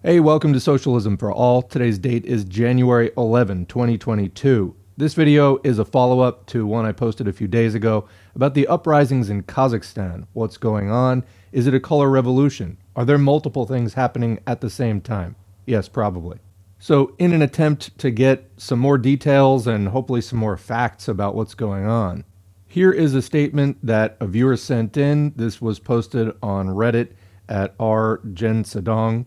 Hey, welcome to Socialism for All. Today's date is January 11, 2022. This video is a follow-up to one I posted a few days ago about the uprisings in Kazakhstan. What's going on? Is it a color revolution? Are there multiple things happening at the same time? Yes, probably. So in an attempt to get some more details and hopefully some more facts about what's going on, here is a statement that a viewer sent in. This was posted on Reddit at rgensedong,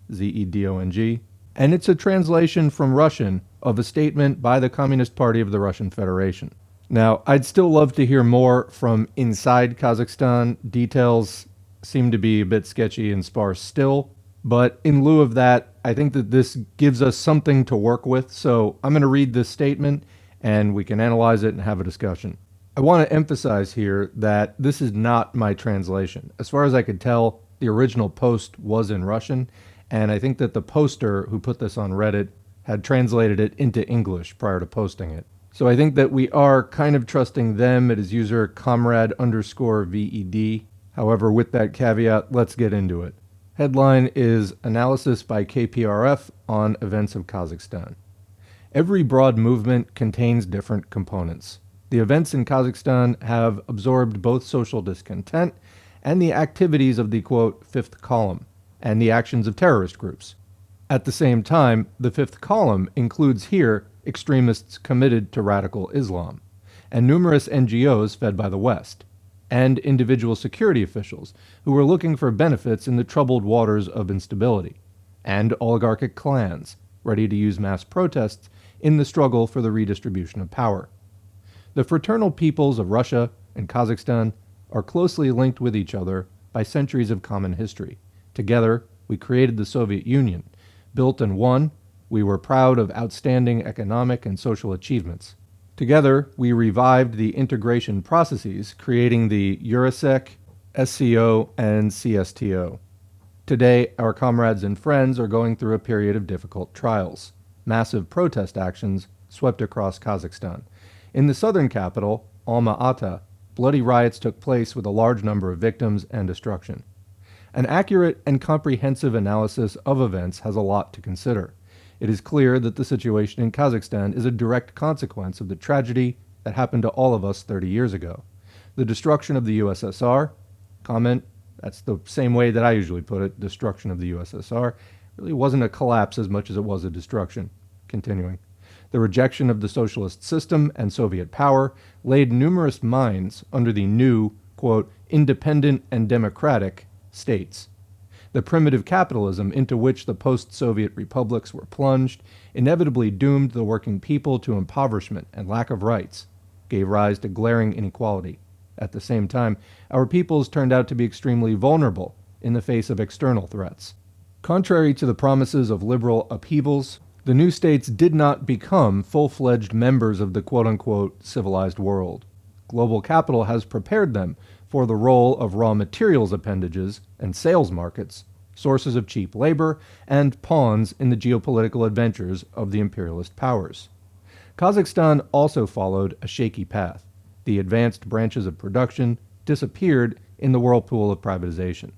Genzedong, and it's a translation from Russian of a statement by the Communist Party of the Russian Federation. Now, I'd still love to hear more from inside Kazakhstan. Details seem to be a bit sketchy and sparse still, but in lieu of that, I think that this gives us something to work with, so I'm going to read this statement and we can analyze it and have a discussion. I want to emphasize here that this is not my translation. As far as I could tell, the original post was in Russian, and I think that the poster who put this on Reddit had translated it into English prior to posting it. So I think that we are kind of trusting them. It is user comrade_VED. However, with that caveat, let's get into it. Headline is Analysis by KPRF on Events of Kazakhstan. Every broad movement contains different components. The events in Kazakhstan have absorbed both social discontent and the activities of the, quote, fifth column, and the actions of terrorist groups. At the same time, the fifth column includes here extremists committed to radical Islam, and numerous NGOs fed by the West, and individual security officials who were looking for benefits in the troubled waters of instability, and oligarchic clans ready to use mass protests in the struggle for the redistribution of power. The fraternal peoples of Russia and Kazakhstan are closely linked with each other by centuries of common history. Together, we created the Soviet Union. Built in one, we were proud of outstanding economic and social achievements. Together, we revived the integration processes, creating the Eurosec, SCO, and CSTO. Today, our comrades and friends are going through a period of difficult trials. Massive protest actions swept across Kazakhstan. In the southern capital, Alma-Ata, bloody riots took place with a large number of victims and destruction. An accurate and comprehensive analysis of events has a lot to consider. It is clear that the situation in Kazakhstan is a direct consequence of the tragedy that happened to all of us 30 years ago. The destruction of the USSR, comment, that's the same way that I usually put it, destruction of the USSR, really wasn't a collapse as much as it was a destruction. Continuing. The rejection of the socialist system and Soviet power laid numerous mines under the new, quote, independent and democratic states. The primitive capitalism into which the post-Soviet republics were plunged inevitably doomed the working people to impoverishment and lack of rights, gave rise to glaring inequality. At the same time, our peoples turned out to be extremely vulnerable in the face of external threats. Contrary to the promises of liberal upheavals, the new states did not become full-fledged members of the quote-unquote civilized world. Global capital has prepared them for the role of raw materials appendages and sales markets, sources of cheap labor, and pawns in the geopolitical adventures of the imperialist powers. Kazakhstan also followed a shaky path. The advanced branches of production disappeared in the whirlpool of privatization.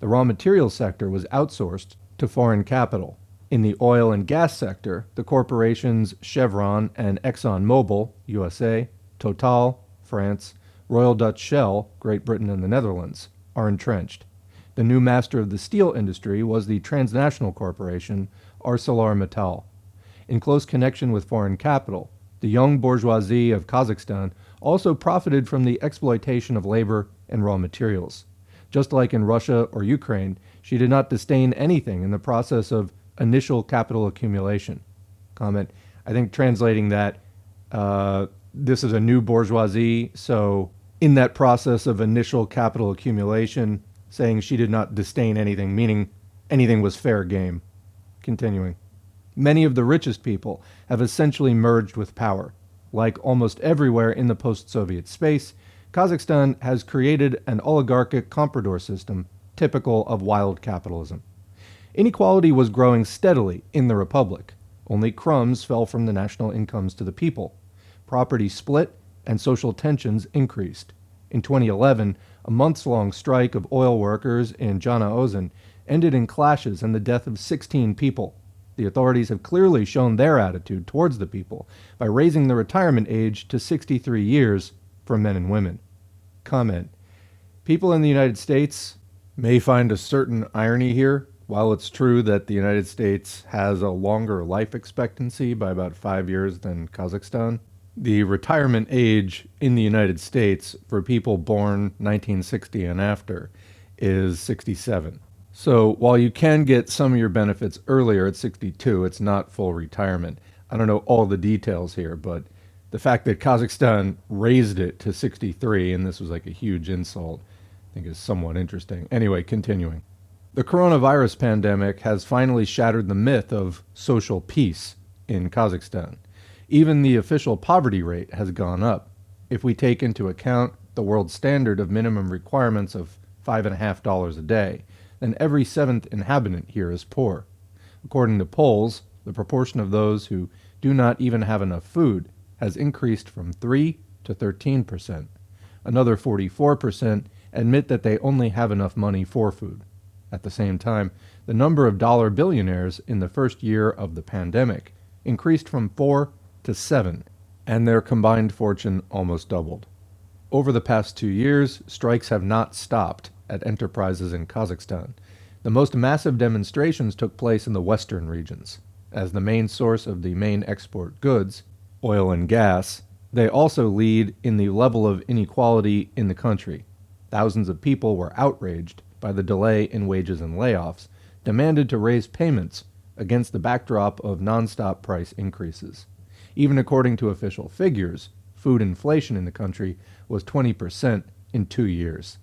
The raw materials sector was outsourced to foreign capital. In the oil and gas sector, the corporations Chevron and ExxonMobil, USA, Total, France, Royal Dutch Shell, Great Britain and the Netherlands, are entrenched. The new master of the steel industry was the transnational corporation ArcelorMittal. In close connection with foreign capital, the young bourgeoisie of Kazakhstan also profited from the exploitation of labor and raw materials. Just like in Russia or Ukraine, she did not disdain anything in the process of initial capital accumulation. Comment, I think translating that, this is a new bourgeoisie, so in that process of initial capital accumulation, saying she did not disdain anything, meaning anything was fair game. Continuing. Many of the richest people have essentially merged with power. Like almost everywhere in the post-Soviet space, Kazakhstan has created an oligarchic comprador system typical of wild capitalism. Inequality was growing steadily in the republic. Only crumbs fell from the national incomes to the people. Property split and social tensions increased. In 2011, a months-long strike of oil workers in Jana Ozen ended in clashes and the death of 16 people. The authorities have clearly shown their attitude towards the people by raising the retirement age to 63 years for men and women. Comment: people in the United States may find a certain irony here. While it's true that the United States has a longer life expectancy by about 5 years than Kazakhstan, the retirement age in the United States for people born 1960 and after is 67. So while you can get some of your benefits earlier at 62, it's not full retirement. I don't know all the details here, but the fact that Kazakhstan raised it to 63, and this was like a huge insult, I think is somewhat interesting. Anyway, continuing. The coronavirus pandemic has finally shattered the myth of social peace in Kazakhstan. Even the official poverty rate has gone up. If we take into account the world standard of minimum requirements of $5.50 a day, then every seventh inhabitant here is poor. According to polls, the proportion of those who do not even have enough food has increased from 3 to 13%. Another 44% admit that they only have enough money for food. At the same time, the number of dollar billionaires in the first year of the pandemic increased from 4 to 7, and their combined fortune almost doubled. Over the past 2 years, strikes have not stopped at enterprises in Kazakhstan. The most massive demonstrations took place in the western regions. As the main source of the main export goods, oil and gas, they also lead in the level of inequality in the country. Thousands of people were outraged by the delay in wages and layoffs, demanded to raise payments against the backdrop of nonstop price increases. Even according to official figures, food inflation in the country was 20% in 2 years.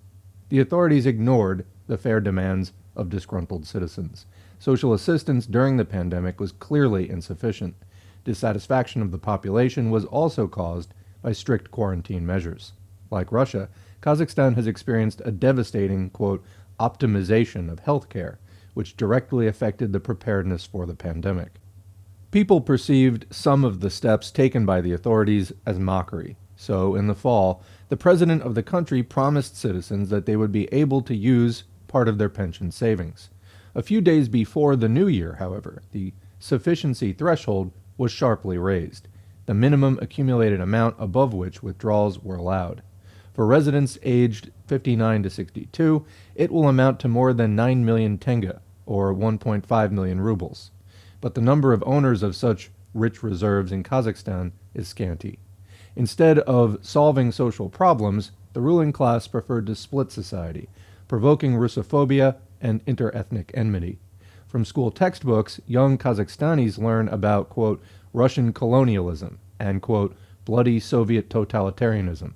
The authorities ignored the fair demands of disgruntled citizens. Social assistance during the pandemic was clearly insufficient. Dissatisfaction of the population was also caused by strict quarantine measures. Like Russia, Kazakhstan has experienced a devastating, quote, optimization of healthcare, which directly affected the preparedness for the pandemic. People perceived some of the steps taken by the authorities as mockery. So, in the fall, the president of the country promised citizens that they would be able to use part of their pension savings. A few days before the new year, however, the sufficiency threshold was sharply raised, the minimum accumulated amount above which withdrawals were allowed. For residents aged 59 to 62, it will amount to more than 9 million tenge, or 1.5 million rubles. But the number of owners of such rich reserves in Kazakhstan is scanty. Instead of solving social problems, the ruling class preferred to split society, provoking Russophobia and interethnic enmity. From school textbooks, young Kazakhstanis learn about, quote, Russian colonialism and, quote, bloody Soviet totalitarianism.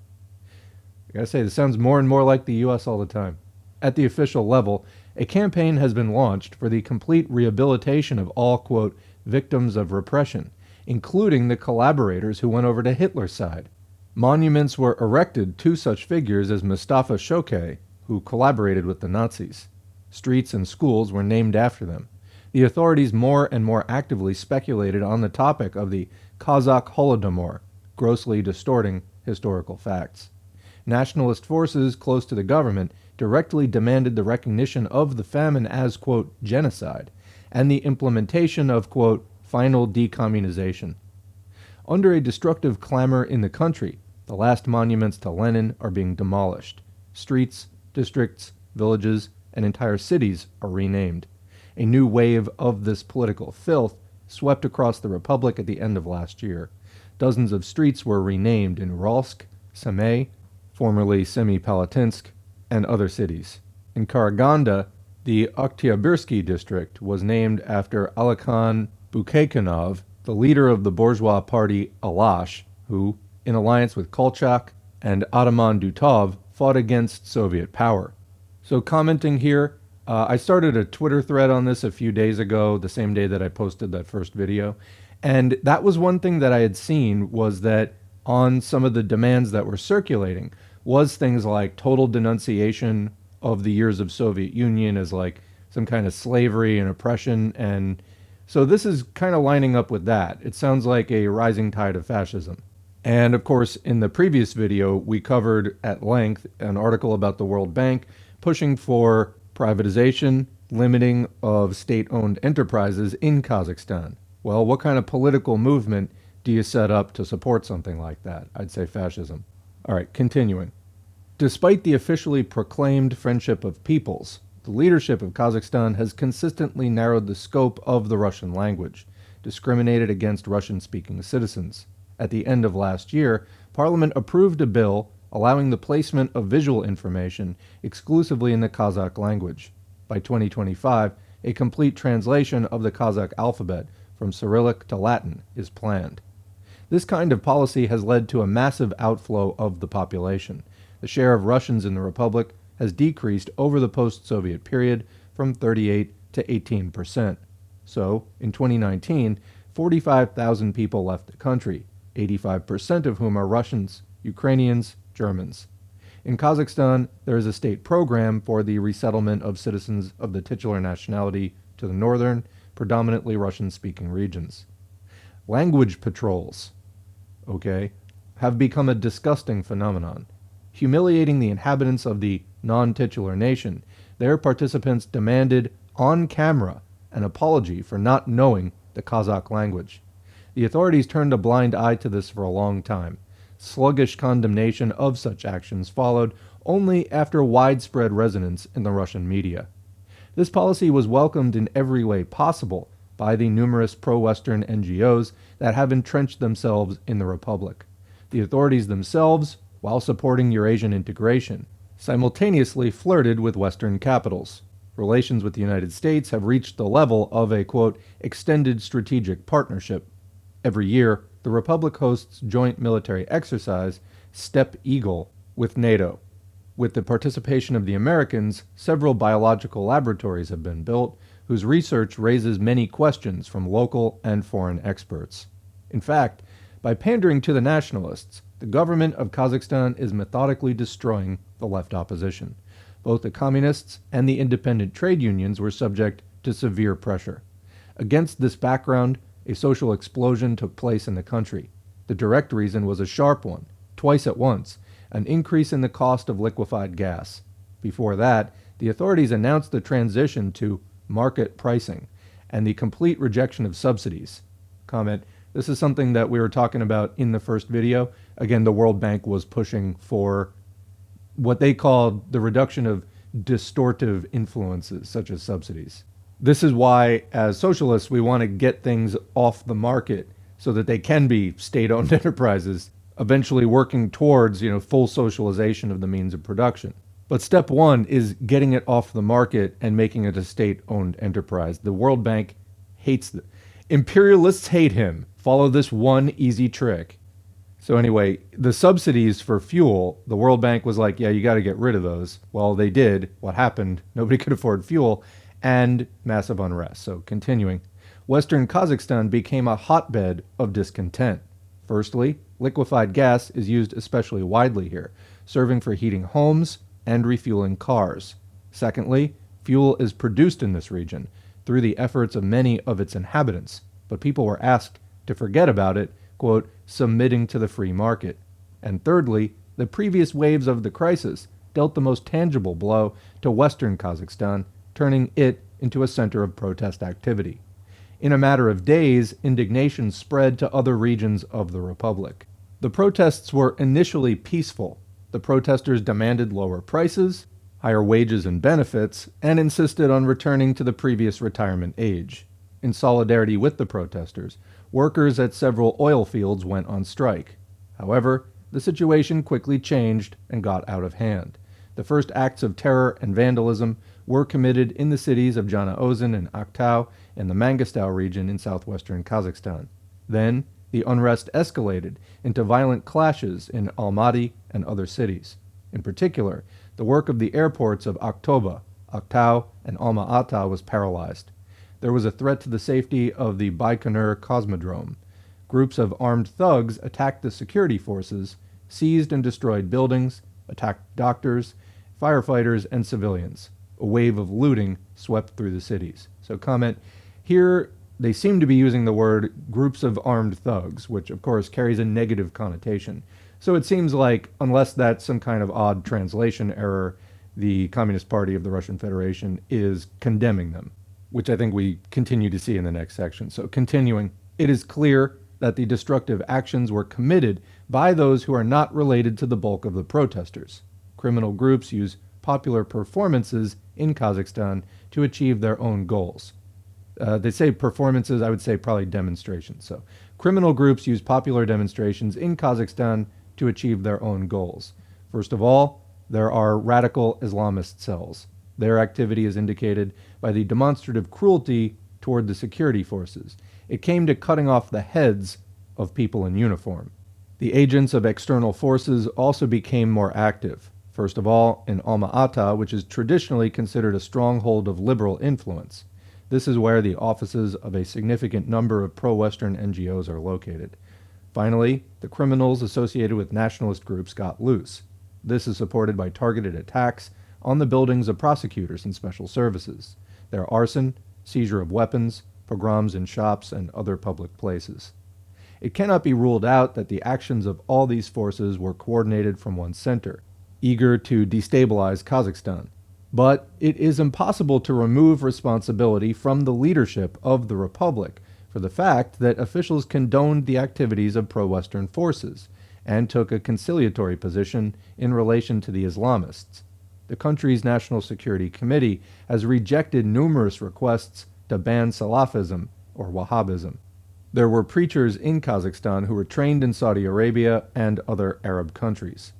I gotta say, this sounds more and more like the U.S. all the time. At the official level, a campaign has been launched for the complete rehabilitation of all, quote, victims of repression, including the collaborators who went over to Hitler's side. Monuments were erected to such figures as Mustafa Shokai, who collaborated with the Nazis. Streets and schools were named after them. The authorities more and more actively speculated on the topic of the Kazakh Holodomor, grossly distorting historical facts. Nationalist forces close to the government directly demanded the recognition of the famine as, quote, genocide, and the implementation of, quote, final decommunization. Under a destructive clamor in the country, the last monuments to Lenin are being demolished. Streets, districts, villages, and entire cities are renamed. A new wave of this political filth swept across the republic at the end of last year. Dozens of streets were renamed in Ralsk, Semey, formerly Semipalatinsk, and other cities. In Karaganda, the Oktyabrski district was named after Alekhan Bukhakanov, the leader of the bourgeois party Alash, who, in alliance with Kolchak and Ataman Dutov, fought against Soviet power. So commenting here, I started a Twitter thread on this a few days ago, the same day that I posted that first video, and that was one thing that I had seen was that on some of the demands that were circulating was things like total denunciation of the years of Soviet Union as like some kind of slavery and oppression. And so this is kind of lining up with that. It sounds like a rising tide of fascism. And of course, in the previous video, we covered at length an article about the World Bank pushing for privatization Limiting of state-owned enterprises in Kazakhstan. Well, what kind of political movement do you set up to support something like that? I'd say fascism. All right, continuing. Despite the officially proclaimed friendship of peoples, the leadership of Kazakhstan has consistently narrowed the scope of the Russian language, discriminated against Russian-speaking citizens. At the end of last year, Parliament approved a bill allowing the placement of visual information exclusively in the Kazakh language. By 2025, a complete translation of the Kazakh alphabet from Cyrillic to Latin is planned. This kind of policy has led to a massive outflow of the population. The share of Russians in the Republic has decreased over the post-Soviet period from 38 to 18%. So, in 2019, 45,000 people left the country, 85% of whom are Russians, Ukrainians, Germans. In Kazakhstan, there is a state program for the resettlement of citizens of the titular nationality to the northern, predominantly Russian-speaking regions. Language patrols, have become a disgusting phenomenon. Humiliating the inhabitants of the non-titular nation, their participants demanded, on camera, an apology for not knowing the Kazakh language. The authorities turned a blind eye to this for a long time. Sluggish condemnation of such actions followed only after widespread resonance in the Russian media. This policy was welcomed in every way possible by the numerous pro-Western NGOs that have entrenched themselves in the Republic. The authorities themselves, while supporting Eurasian integration, simultaneously flirted with Western capitals. Relations with the United States have reached the level of a, quote, extended strategic partnership. Every year, the Republic hosts joint military exercise, Steppe Eagle, with NATO. With the participation of the Americans, several biological laboratories have been built, whose research raises many questions from local and foreign experts. In fact, by pandering to the nationalists, the government of Kazakhstan is methodically destroying the left opposition. Both the communists and the independent trade unions were subject to severe pressure. Against this background, a social explosion took place in the country. The direct reason was a sharp one, twice at once, an increase in the cost of liquefied gas. Before that, the authorities announced the transition to market pricing and the complete rejection of subsidies. Comment, this is something that we were talking about in the first video. Again, the World Bank was pushing for what they called the reduction of distortive influences, such as subsidies. This is why, as socialists, we want to get things off the market so that they can be state-owned enterprises, eventually working towards, full socialization of the means of production. But step one is getting it off the market and making it a state-owned enterprise. The World Bank hates it. Imperialists hate him. Follow this one easy trick. So anyway, the subsidies for fuel, the World Bank was like, yeah, you got to get rid of those. Well, they did. What happened? Nobody could afford fuel. And massive unrest. So continuing, Western Kazakhstan became a hotbed of discontent. Firstly, liquefied gas is used especially widely here, serving for heating homes and refueling cars. Secondly, fuel is produced in this region through the efforts of many of its inhabitants, but people were asked to forget about it, quote, submitting to the free market. And thirdly, the previous waves of the crisis dealt the most tangible blow to Western Kazakhstan, turning it into a center of protest activity. In a matter of days, indignation spread to other regions of the Republic. The protests were initially peaceful. The protesters demanded lower prices, higher wages and benefits, and insisted on returning to the previous retirement age. In solidarity with the protesters, workers at several oil fields went on strike. However, the situation quickly changed and got out of hand. The first acts of terror and vandalism were committed in the cities of Janaozen and Aktau and the Mangistau region in southwestern Kazakhstan. Then, the unrest escalated into violent clashes in Almaty and other cities. In particular, the work of the airports of Aktoba, Aktau, and Alma-Ata was paralyzed. There was a threat to the safety of the Baikonur Cosmodrome. Groups of armed thugs attacked the security forces, seized and destroyed buildings, attacked doctors, firefighters, and civilians. A wave of looting swept through the cities. So comment, here they seem to be using the word groups of armed thugs, which of course carries a negative connotation. So it seems like, unless that's some kind of odd translation error, the Communist Party of the Russian Federation is condemning them, which I think we continue to see in the next section. So continuing, it is clear that the destructive actions were committed by those who are not related to the bulk of the protesters. Criminal groups use popular performances in Kazakhstan to achieve their own goals. They say performances, I would say probably demonstrations. So criminal groups use popular demonstrations in Kazakhstan to achieve their own goals. First of all, there are radical Islamist cells. Their activity is indicated by the demonstrative cruelty toward the security forces. It came to cutting off the heads of people in uniform. The agents of external forces also became more active. First of all, in Alma-Ata, which is traditionally considered a stronghold of liberal influence. This is where the offices of a significant number of pro-Western NGOs are located. Finally, the criminals associated with nationalist groups got loose. This is supported by targeted attacks on the buildings of prosecutors and special services, their arson, seizure of weapons, pogroms in shops, and other public places. It cannot be ruled out that the actions of all these forces were coordinated from one center, eager to destabilize Kazakhstan. But it is impossible to remove responsibility from the leadership of the Republic for the fact that officials condoned the activities of pro-Western forces and took a conciliatory position in relation to the Islamists. The country's National Security Committee has rejected numerous requests to ban Salafism or Wahhabism. There were preachers in Kazakhstan who were trained in Saudi Arabia and other Arab countries.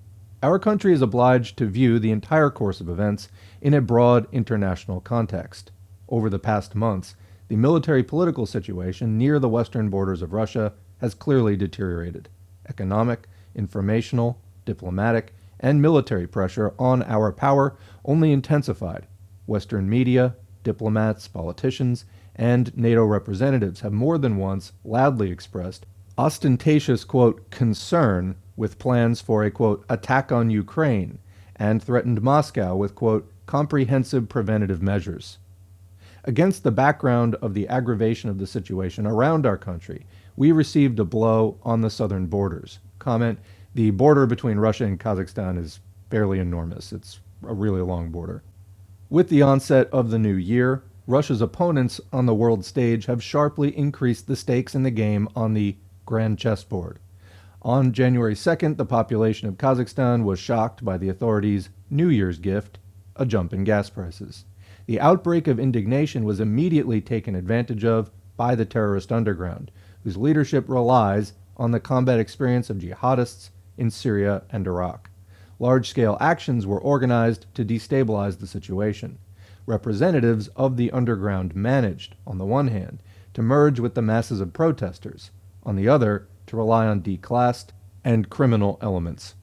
Our country is obliged to view the entire course of events in a broad international context. Over the past months, the military-political situation near the western borders of Russia has clearly deteriorated. Economic, informational, diplomatic, and military pressure on our power only intensified. Western media, diplomats, politicians, and NATO representatives have more than once loudly expressed ostentatious, quote, concern with plans for a, quote, attack on Ukraine, and threatened Moscow with, quote, comprehensive preventative measures. Against the background of the aggravation of the situation around our country, we received a blow on the southern borders. Comment, the border between Russia and Kazakhstan is fairly enormous. It's a really long border. With the onset of the new year, Russia's opponents on the world stage have sharply increased the stakes in the game on the grand chessboard. On January 2nd, the population of Kazakhstan was shocked by the authorities' New Year's gift, a jump in gas prices. The outbreak of indignation was immediately taken advantage of by the terrorist underground, whose leadership relies on the combat experience of jihadists in Syria and Iraq. Large-scale actions were organized to destabilize the situation. Representatives of the underground managed, on the one hand, to merge with the masses of protesters, on the other, to rely on declassed and criminal elements.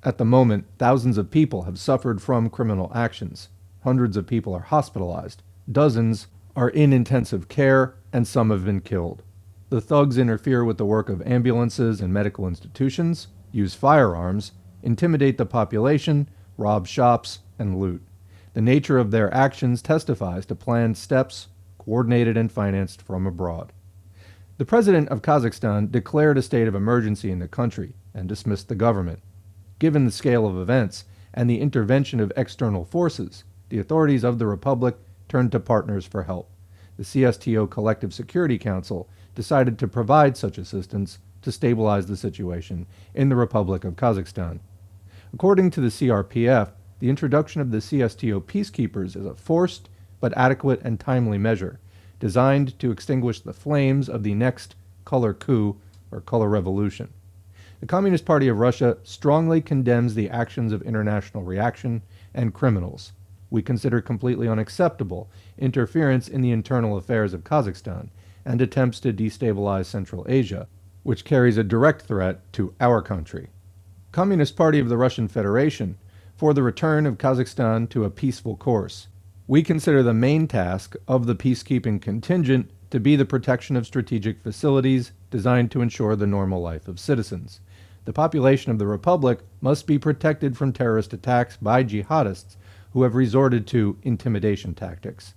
At the moment, thousands of people have suffered from criminal actions. Hundreds of people are hospitalized. Dozens are in intensive care, and some have been killed. The thugs interfere with the work of ambulances and medical institutions, use firearms, intimidate the population, rob shops, and loot. The nature of their actions testifies to planned steps, coordinated and financed from abroad. The president of Kazakhstan declared a state of emergency in the country and dismissed the government. Given the scale of events and the intervention of external forces, the authorities of the republic turned to partners for help. The CSTO Collective Security Council decided to provide such assistance to stabilize the situation in the Republic of Kazakhstan. According to the CRPF, the introduction of the CSTO peacekeepers is a forced but adequate and timely measure, designed to extinguish the flames of the next color coup or color revolution. The Communist Party of Russia strongly condemns the actions of international reaction and criminals. We consider completely unacceptable interference in the internal affairs of Kazakhstan and attempts to destabilize Central Asia, which carries a direct threat to our country. Communist Party of the Russian Federation, for the return of Kazakhstan to a peaceful course. We consider the main task of the peacekeeping contingent to be the protection of strategic facilities designed to ensure the normal life of citizens. The population of the Republic must be protected from terrorist attacks by jihadists who have resorted to intimidation tactics.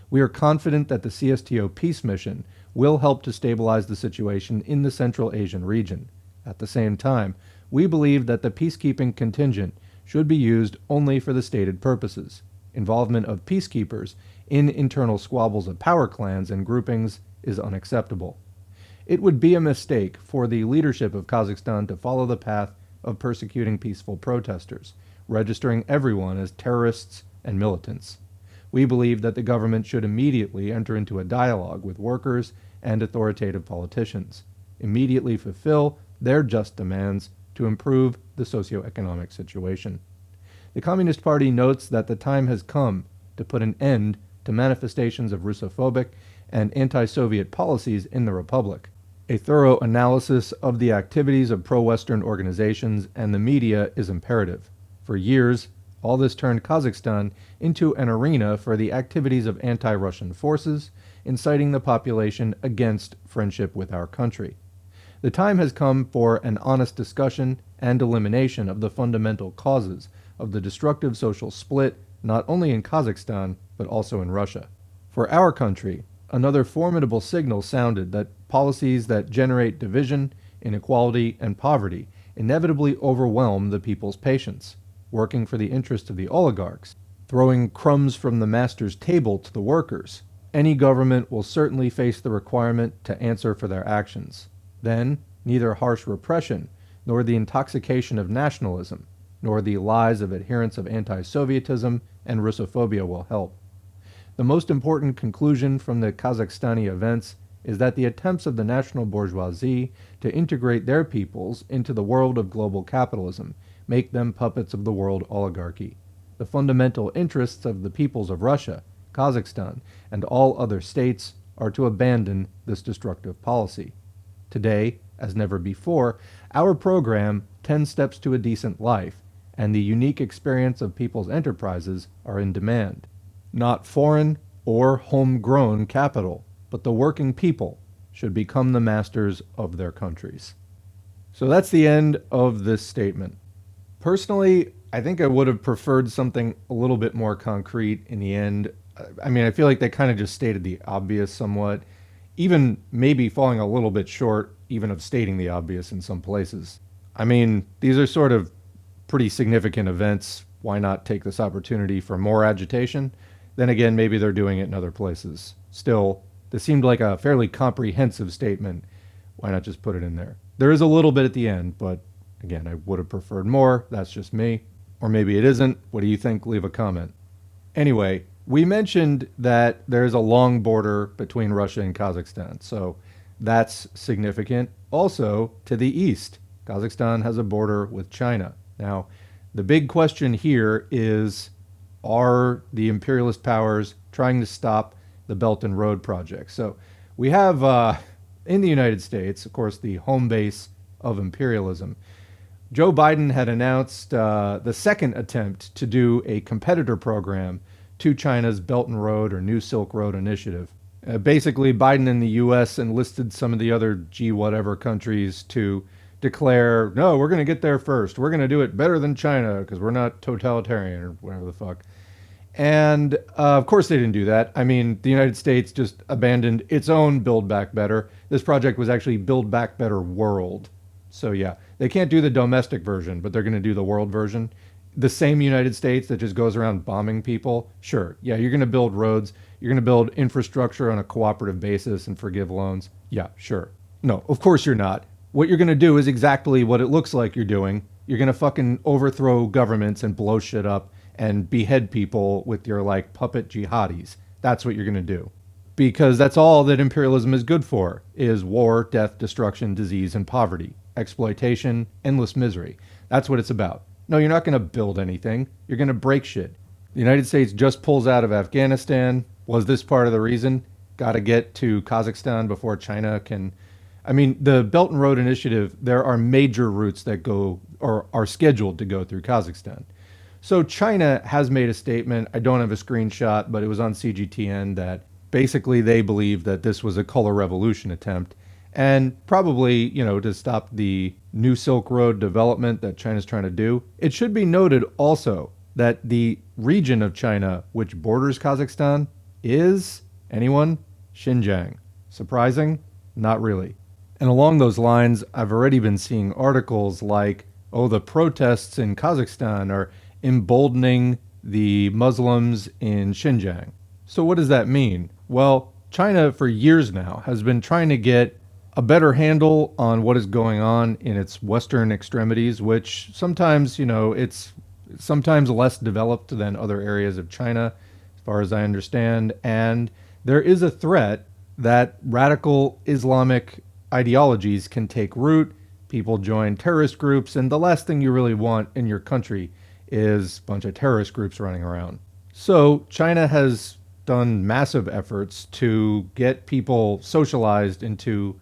We are confident that the CSTO peace mission will help to stabilize the situation in the Central Asian region. At the same time, we believe that the peacekeeping contingent should be used only for the stated purposes. Involvement of peacekeepers in internal squabbles of power clans and groupings is unacceptable. It would be a mistake for the leadership of Kazakhstan to follow the path of persecuting peaceful protesters, registering everyone as terrorists and militants. We believe that the government should immediately enter into a dialogue with workers and authoritative politicians, immediately fulfill their just demands to improve the socioeconomic situation. The Communist Party notes that the time has come to put an end to manifestations of Russophobic and anti-Soviet policies in the Republic. A thorough analysis of the activities of pro-Western organizations and the media is imperative. For years, all this turned Kazakhstan into an arena for the activities of anti-Russian forces, inciting the population against friendship with our country. The time has come for an honest discussion and elimination of the fundamental causes of the destructive social split, not only in Kazakhstan, but also in Russia. For our country, another formidable signal sounded that policies that generate division, inequality, and poverty inevitably overwhelm the people's patience, working for the interest of the oligarchs, throwing crumbs from the master's table to the workers. Any government will certainly face the requirement to answer for their actions. Then, neither harsh repression, nor the intoxication of nationalism, nor the lies of adherents of anti-Sovietism and Russophobia will help. The most important conclusion from the Kazakhstani events is that the attempts of the national bourgeoisie to integrate their peoples into the world of global capitalism make them puppets of the world oligarchy. The fundamental interests of the peoples of Russia, Kazakhstan, and all other states are to abandon this destructive policy. Today, as never before, our program, 10 Steps to a Decent Life, and the unique experience of people's enterprises are in demand. Not foreign or homegrown capital, but the working people should become the masters of their countries. So that's the end of this statement. Personally, I think I would have preferred something a little bit more concrete in the end. I mean, I feel like they kind of just stated the obvious somewhat, even maybe falling a little bit short even of stating the obvious in some places. I mean, these are sort of pretty significant events. Why not take this opportunity for more agitation? Then again, maybe they're doing it in other places. Still, this seemed like a fairly comprehensive statement. Why not just put it in there? There is a little bit at the end, but again, I would have preferred more. That's just me. Or maybe it isn't. What do you think? Leave a comment. Anyway, we mentioned that there's a long border between Russia and Kazakhstan, so that's significant. Also, to the east, Kazakhstan has a border with China. Now, the big question here is, are the imperialist powers trying to stop the Belton Road project? So we have, in the United States, of course, the home base of imperialism. Joe Biden had announced the second attempt to do a competitor program to China's Belton Road or New Silk Road initiative. Basically, Biden and the U.S. enlisted some of the other G-whatever countries to declare, no, we're going to get there first. We're going to do it better than China because we're not totalitarian or whatever the fuck. And of course they didn't do that. I mean, the United States just abandoned its own Build Back Better. This project was actually Build Back Better World. So yeah, they can't do the domestic version, but they're going to do the world version. The same United States that just goes around bombing people. Sure, yeah, you're going to build roads. You're going to build infrastructure on a cooperative basis and forgive loans. Yeah, sure. No, of course you're not. What you're going to do is exactly what it looks like you're doing. You're going to fucking overthrow governments and blow shit up and behead people with your, like, puppet jihadis. That's what you're going to do. Because that's all that imperialism is good for, is war, death, destruction, disease, and poverty. Exploitation, endless misery. That's what it's about. No, you're not going to build anything. You're going to break shit. The United States just pulls out of Afghanistan. Was this part of the reason? Got to get to Kazakhstan before China can... I mean, the Belt and Road Initiative, there are major routes that go or are scheduled to go through Kazakhstan. So China has made a statement. I don't have a screenshot, but it was on CGTN that basically they believe that this was a color revolution attempt. And probably, you know, to stop the New Silk Road development that China's trying to do. It should be noted also that the region of China which borders Kazakhstan is, anyone? Xinjiang. Surprising? Not really. And along those lines, I've already been seeing articles like Oh, the protests in Kazakhstan are emboldening the Muslims in Xinjiang. So, what does that mean? Well, China for years now has been trying to get a better handle on what is going on in its western extremities, which sometimes, it's sometimes less developed than other areas of China, as far as I understand. And there is a threat that radical Islamic ideologies can take root. People join terrorist groups, and the last thing you really want in your country is a bunch of terrorist groups running around. So, China has done massive efforts to get people socialized into,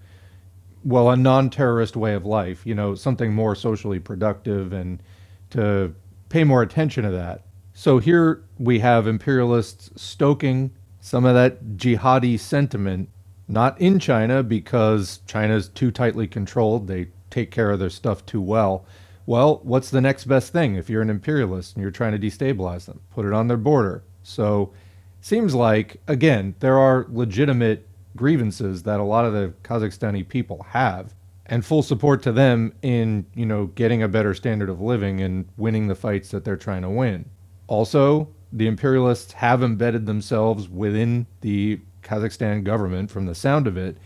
well, a non terrorist way of life, something more socially productive, and to pay more attention to that. So here we have imperialists stoking some of that jihadi sentiment, not in China because China's too tightly controlled. They take care of their stuff too well. Well, what's the next best thing if you're an imperialist and you're trying to destabilize them? Put it on their border. So seems like, again, there are legitimate grievances that a lot of the Kazakhstani people have, and full support to them in, getting a better standard of living and winning the fights that they're trying to win. Also, the imperialists have embedded themselves within the Kazakhstan government from the sound of it,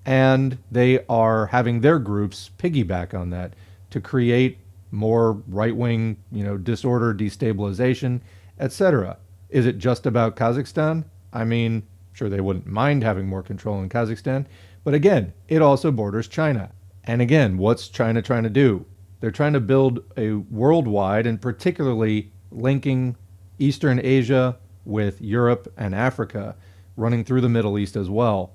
and they are having their groups piggyback on that to create more right-wing, disorder, destabilization, etc. Is it just about Kazakhstan? I mean, sure, they wouldn't mind having more control in Kazakhstan, but again, it also borders China. And again, what's China trying to do? They're trying to build a worldwide, and particularly linking Eastern Asia with Europe and Africa, running through the Middle East as well,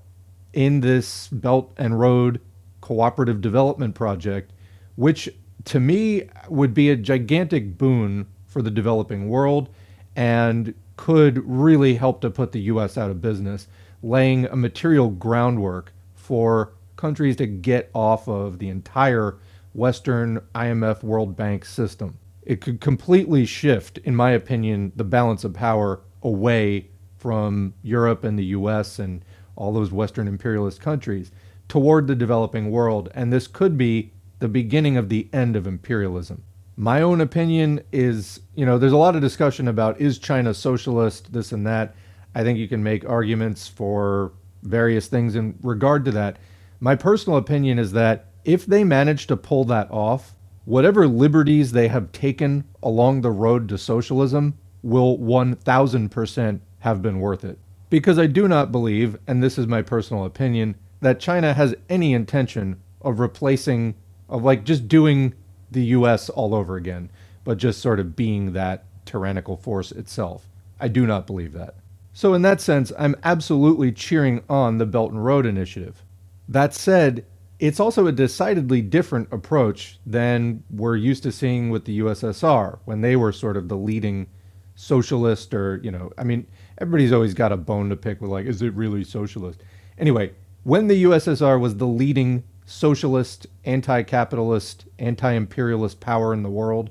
in this Belt and Road cooperative development project, which to me would be a gigantic boon for the developing world and could really help to put the U.S. out of business, laying a material groundwork for countries to get off of the entire Western IMF World Bank system. It could completely shift, in my opinion, the balance of power away from Europe and the US and all those Western imperialist countries toward the developing world. And this could be the beginning of the end of imperialism. My own opinion is, there's a lot of discussion about, is China socialist, this and that. I think you can make arguments for various things in regard to that. My personal opinion is that if they manage to pull that off, whatever liberties they have taken along the road to socialism will 1000% have been worth it. Because I do not believe, and this is my personal opinion, that China has any intention of replacing, of like just doing the US all over again, but just sort of being that tyrannical force itself. I do not believe that. So in that sense, I'm absolutely cheering on the Belt and Road Initiative. That said, it's also a decidedly different approach than we're used to seeing with the USSR when they were sort of the leading socialist, or, everybody's always got a bone to pick with, like, is it really socialist? Anyway, when the USSR was the leading socialist, anti-capitalist, anti-imperialist power in the world,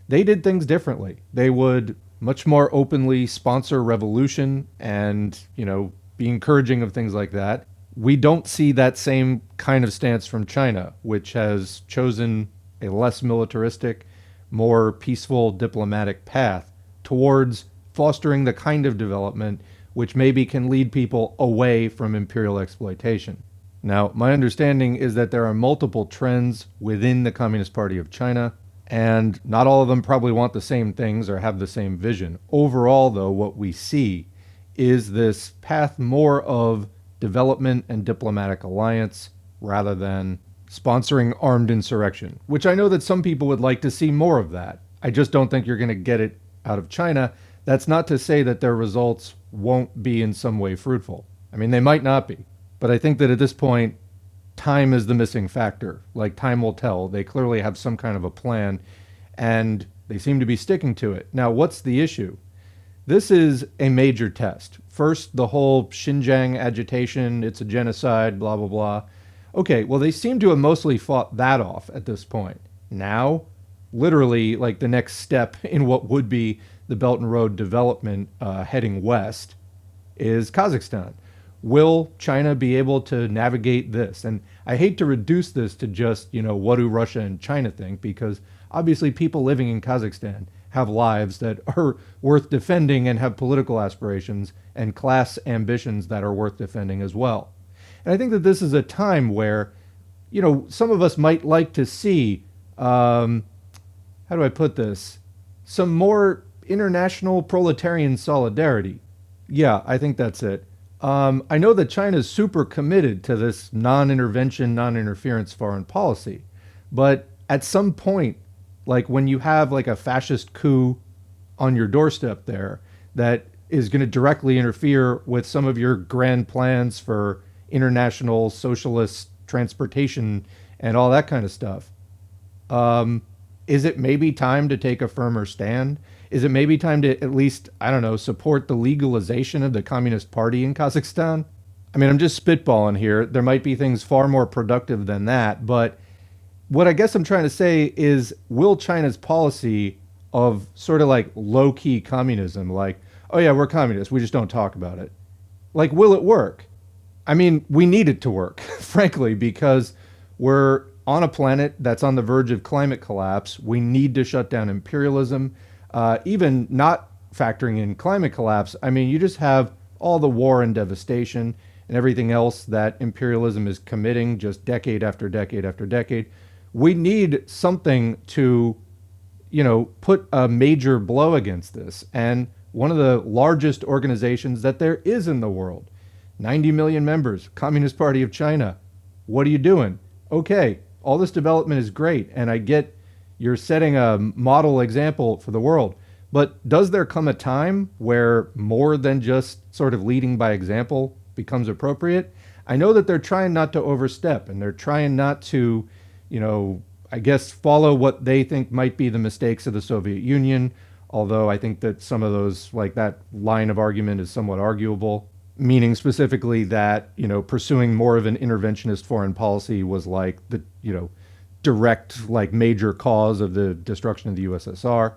they did things differently. They would much more openly sponsor revolution and, be encouraging of things like that. We don't see that same kind of stance from China, which has chosen a less militaristic, more peaceful diplomatic path towards fostering the kind of development which maybe can lead people away from imperial exploitation. Now, my understanding is that there are multiple trends within the Communist Party of China, and not all of them probably want the same things or have the same vision. Overall, though, what we see is this path more of development and diplomatic alliance rather than sponsoring armed insurrection, which I know that some people would like to see more of that. I just don't think you're going to get it out of China. That's not to say that their results won't be in some way fruitful. I mean, they might not be, but I think that at this point, time is the missing factor. Like, time will tell. They clearly have some kind of a plan, and they seem to be sticking to it. Now, what's the issue? This is a major test. First, the whole Xinjiang agitation, it's a genocide, blah, blah, blah. Okay, well, they seem to have mostly fought that off at this point. Now, literally, like the next step in what would be the Belt and Road development heading west is Kazakhstan. Will China be able to navigate this? And I hate to reduce this to just, what do Russia and China think, because Obviously, people living in Kazakhstan have lives that are worth defending and have political aspirations and class ambitions that are worth defending as well. And I think that this is a time where, some of us might like to see, how do I put this, some more international proletarian solidarity. Yeah, I think that's it. I know that China's super committed to this non-intervention, non-interference foreign policy, but at some point, like when you have like a fascist coup on your doorstep there that is going to directly interfere with some of your grand plans for international socialist transportation and all that kind of stuff, is it maybe time to take a firmer stand? Is it maybe time to at least, I don't know, support the legalization of the Communist Party in Kazakhstan? I mean, I'm just spitballing here. There might be things far more productive than that. But what I guess I'm trying to say is, will China's policy of sort of like low key communism, like, oh yeah, we're communists, we just don't talk about it, like, will it work? I mean, we need it to work, frankly, because we're on a planet that's on the verge of climate collapse. We need to shut down imperialism. Even not factoring in climate collapse, I mean, you just have all the war and devastation and everything else that imperialism is committing just decade after decade after decade. We need something to, put a major blow against this. And one of the largest organizations that there is in the world, 90 million members, Communist Party of China. What are you doing? Okay, all this development is great, and I get you're setting a model example for the world. But does there come a time where more than just sort of leading by example becomes appropriate? I know that they're trying not to overstep, and they're trying not to, I guess follow what they think might be the mistakes of the Soviet Union, although I think that some of those, like that line of argument is somewhat arguable, meaning specifically that, pursuing more of an interventionist foreign policy was like the, direct, like major cause of the destruction of the USSR.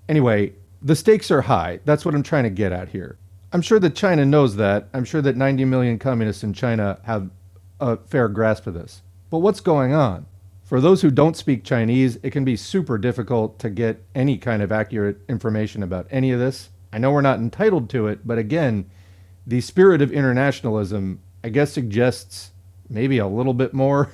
Anyway, the stakes are high. That's what I'm trying to get at here. I'm sure that China knows that. I'm sure that 90 million communists in China have a fair grasp of this. But what's going on? For those who don't speak Chinese, it can be super difficult to get any kind of accurate information about any of this. I know we're not entitled to it, but again, the spirit of internationalism, I guess, suggests maybe a little bit more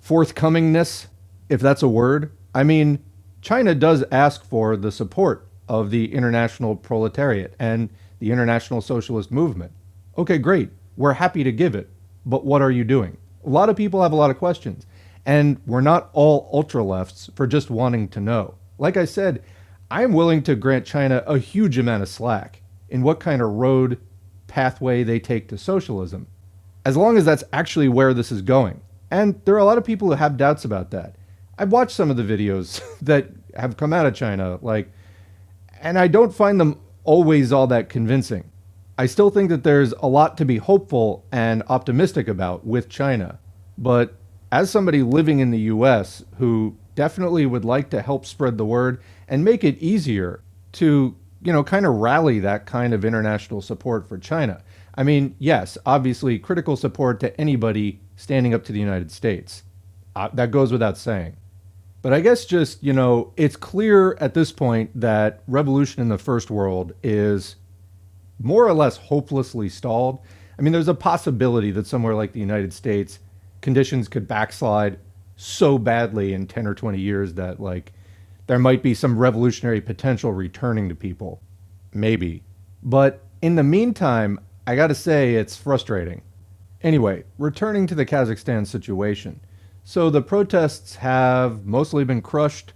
forthcomingness, if that's a word. I mean, China does ask for the support of the international proletariat and the international socialist movement. Okay, great. We're happy to give it. But what are you doing? A lot of people have a lot of questions. And we're not all ultra-lefts for just wanting to know. Like I said, I'm willing to grant China a huge amount of slack in what kind of road pathway they take to socialism, as long as that's actually where this is going. And there are a lot of people who have doubts about that. I've watched some of the videos that have come out of China, and I don't find them always all that convincing. I still think that there's a lot to be hopeful and optimistic about with China. But as somebody living in the US who definitely would like to help spread the word and make it easier to, kind of rally that kind of international support for China. I mean, yes, obviously critical support to anybody standing up to the United States. That goes without saying. But I guess just, it's clear at this point that revolution in the first world is more or less hopelessly stalled. I mean, there's a possibility that somewhere like the United States, conditions could backslide so badly in 10 or 20 years that, there might be some revolutionary potential returning to people. Maybe. But in the meantime, I gotta say, it's frustrating. Anyway, returning to the Kazakhstan situation. So the protests have mostly been crushed,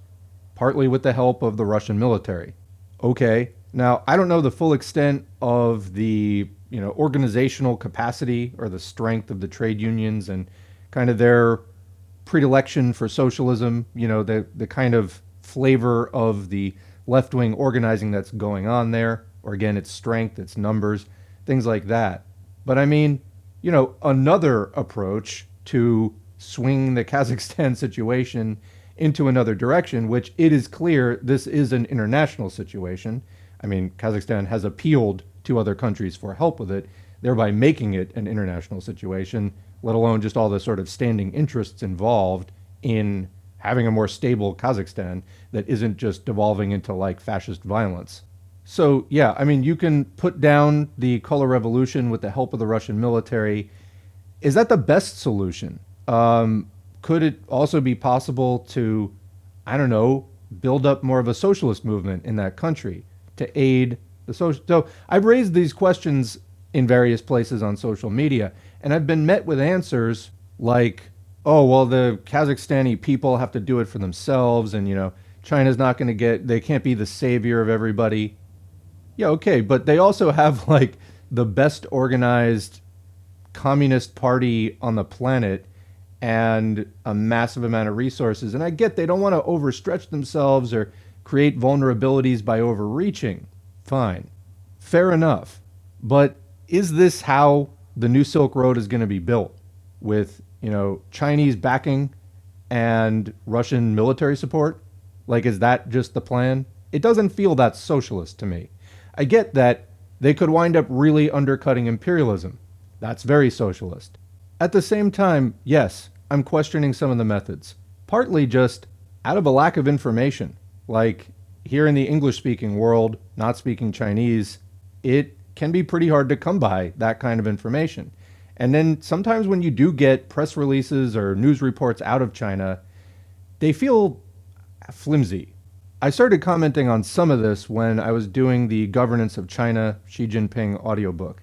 partly with the help of the Russian military. Okay, now I don't know the full extent of the, organizational capacity or the strength of the trade unions and kind of their predilection for socialism, the kind of flavor of the left-wing organizing that's going on there, or again, its strength, its numbers, things like that. But I mean, another approach to swing the Kazakhstan situation into another direction, which it is clear this is an international situation. I mean, Kazakhstan has appealed to other countries for help with it, thereby making it an international situation, let alone just all the sort of standing interests involved in having a more stable Kazakhstan that isn't just devolving into like fascist violence. So, yeah, I mean, you can put down the color revolution with the help of the Russian military. Is that the best solution? Could it also be possible to, I don't know, build up more of a socialist movement in that country to aid the social? So I've raised these questions in various places on social media, and I've been met with answers like, oh, well, the Kazakhstani people have to do it for themselves, and, China's not going to they can't be the savior of everybody. Yeah, okay, but they also have like the best organized communist party on the planet and a massive amount of resources. And I get they don't want to overstretch themselves or create vulnerabilities by overreaching. Fine. Fair enough. But is this how the new Silk Road is going to be built? With, Chinese backing and Russian military support? Like, is that just the plan? It doesn't feel that socialist to me. I get that they could wind up really undercutting imperialism. That's very socialist. At the same time, yes, I'm questioning some of the methods. Partly just out of a lack of information. Like, here in the English-speaking world, not speaking Chinese, it can be pretty hard to come by that kind of information. And then sometimes when you do get press releases or news reports out of China, they feel flimsy. I started commenting on some of this when I was doing the Governance of China Xi Jinping audiobook,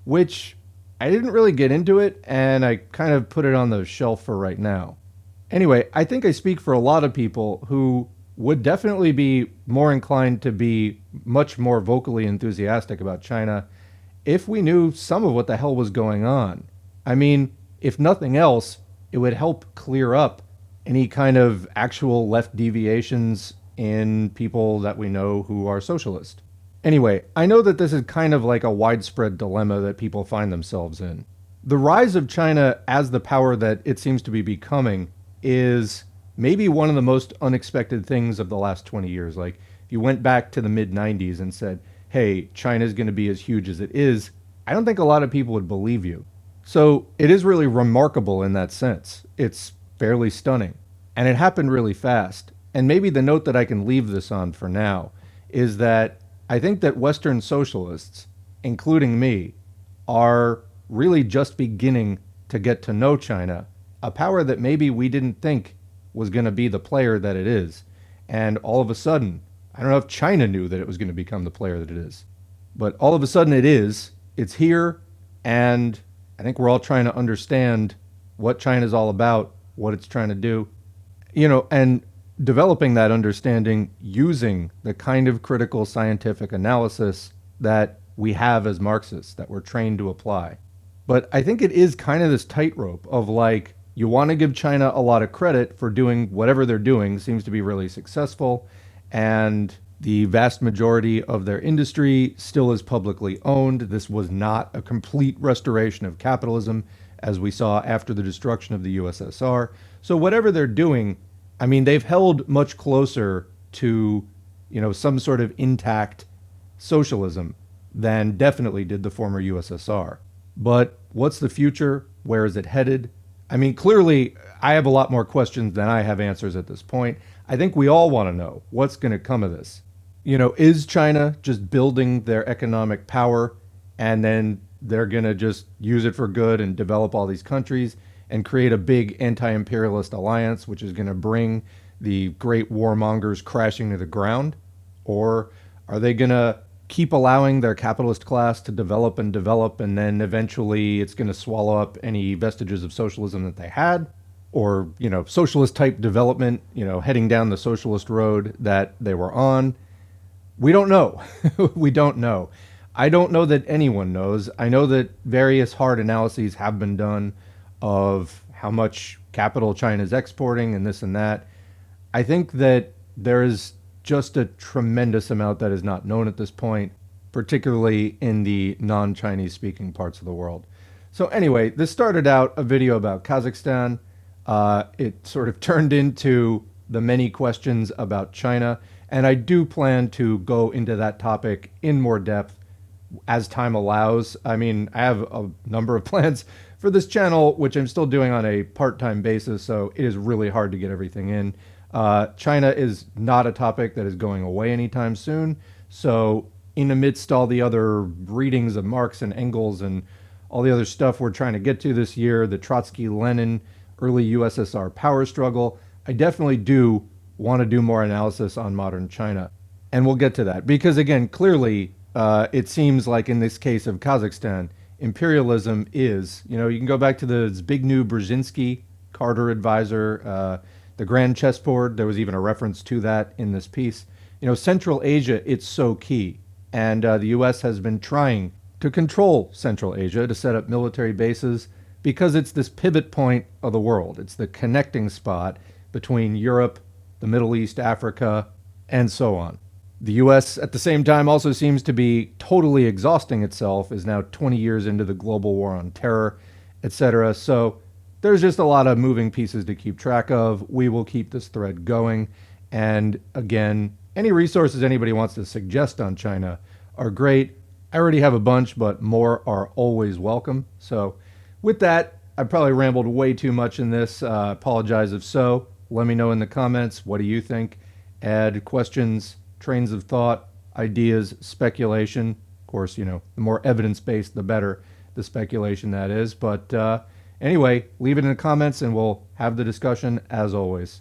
which I didn't really get into it, and I kind of put it on the shelf for right now. Anyway, I think I speak for a lot of people who would definitely be more inclined to be much more vocally enthusiastic about China if we knew some of what the hell was going on. I mean, if nothing else, it would help clear up any kind of actual left deviations in people that we know who are socialist. Anyway, I know that this is kind of like a widespread dilemma that people find themselves in. The rise of China as the power that it seems to be becoming is maybe one of the most unexpected things of the last 20 years. Like, if you went back to the mid-90s and said, hey, China's going to be as huge as it is, I don't think a lot of people would believe you. So it is really remarkable in that sense. It's fairly stunning. And it happened really fast. And maybe the note that I can leave this on for now is that I think that Western socialists, including me, are really just beginning to get to know China, a power that maybe we didn't think was going to be the player that it is. And all of a sudden, I don't know if China knew that it was going to become the player that it is, but all of a sudden it is. It's here, and I think we're all trying to understand what China's all about, what it's trying to do, and developing that understanding using the kind of critical scientific analysis that we have as Marxists, that we're trained to apply. But I think it is kind of this tightrope of like, you want to give China a lot of credit for doing whatever they're doing, seems to be really successful, and the vast majority of their industry still is publicly owned. This was not a complete restoration of capitalism, as we saw after the destruction of the USSR. So whatever they're doing, I mean, they've held much closer to, some sort of intact socialism than definitely did the former USSR. But what's the future? Where is it headed? I mean, clearly, I have a lot more questions than I have answers at this point. I think we all want to know what's going to come of this. Is China just building their economic power and then they're going to just use it for good and develop all these countries and create a big anti-imperialist alliance, which is going to bring the great warmongers crashing to the ground? Or are they going to keep allowing their capitalist class to develop, and then eventually it's going to swallow up any vestiges of socialism that they had? Or, socialist type development, heading down the socialist road that they were on? We don't know. We don't know. I don't know that anyone knows. I know that various hard analyses have been done of how much capital China is exporting and this and that. I think that there is just a tremendous amount that is not known at this point, particularly in the non-Chinese speaking parts of the world. So anyway, this started out a video about Kazakhstan. It sort of turned into the many questions about China, and I do plan to go into that topic in more depth as time allows. I mean, I have a number of plans for this channel, which I'm still doing on a part-time basis, so it is really hard to get everything in. China is not a topic that is going away anytime soon. So in amidst all the other readings of Marx and Engels and all the other stuff we're trying to get to this year, the Trotsky-Lenin, early USSR power struggle, I definitely do want to do more analysis on modern China. And we'll get to that. Because again, clearly, it seems like in this case of Kazakhstan, imperialism is, you can go back to the Zbigniew Brzezinski, Carter advisor, the Grand Chessboard. There was even a reference to that in this piece. Central Asia, it's so key. And the U.S. has been trying to control Central Asia, to set up military bases, because it's this pivot point of the world. It's the connecting spot between Europe, the Middle East, Africa, and so on. The U.S. at the same time also seems to be totally exhausting itself, is now 20 years into the global war on terror, etc. So there's just a lot of moving pieces to keep track of. We will keep this thread going. And again, any resources anybody wants to suggest on China are great. I already have a bunch, but more are always welcome. So with that, I probably rambled way too much in this. Apologize if so. Let me know in the comments. What do you think? Add questions, trains of thought, ideas, speculation. Of course, the more evidence-based, the better the speculation that is. But anyway, leave it in the comments and we'll have the discussion as always.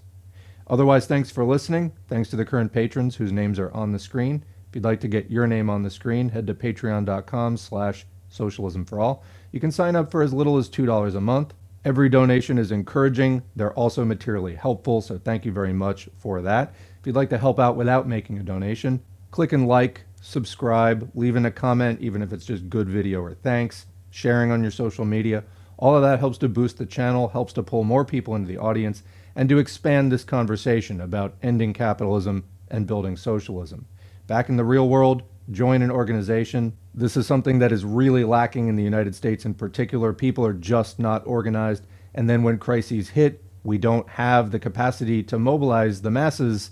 Otherwise, thanks for listening. Thanks to the current patrons whose names are on the screen. If you'd like to get your name on the screen, head to patreon.com/socialismforall. You can sign up for as little as $2 a month. Every donation is encouraging. They're also materially helpful, so thank you very much for that. If you'd like to help out without making a donation, click and like, subscribe, leave in a comment, even if it's just good video or thanks, sharing on your social media. All of that helps to boost the channel, helps to pull more people into the audience, and to expand this conversation about ending capitalism and building socialism. Back in the real world, join an organization. This is something that is really lacking in the United States in particular. People are just not organized. And then when crises hit, we don't have the capacity to mobilize the masses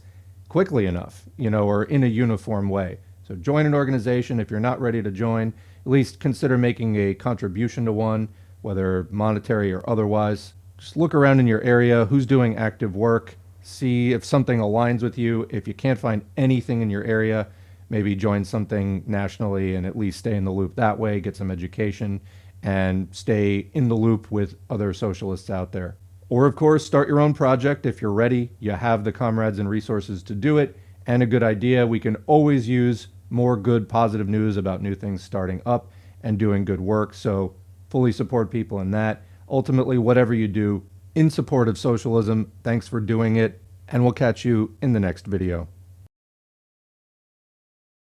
quickly enough, or in a uniform way. So join an organization. If you're not ready to join, at least consider making a contribution to one, whether monetary or otherwise. Just look around in your area, who's doing active work, see if something aligns with you. If you can't find anything in your area, maybe join something nationally and at least stay in the loop that way, get some education, and stay in the loop with other socialists out there. Or of course, start your own project if you're ready. You have the comrades and resources to do it, and a good idea. We can always use more good, positive news about new things starting up and doing good work, so fully support people in that. Ultimately, whatever you do, in support of socialism, thanks for doing it, and we'll catch you in the next video.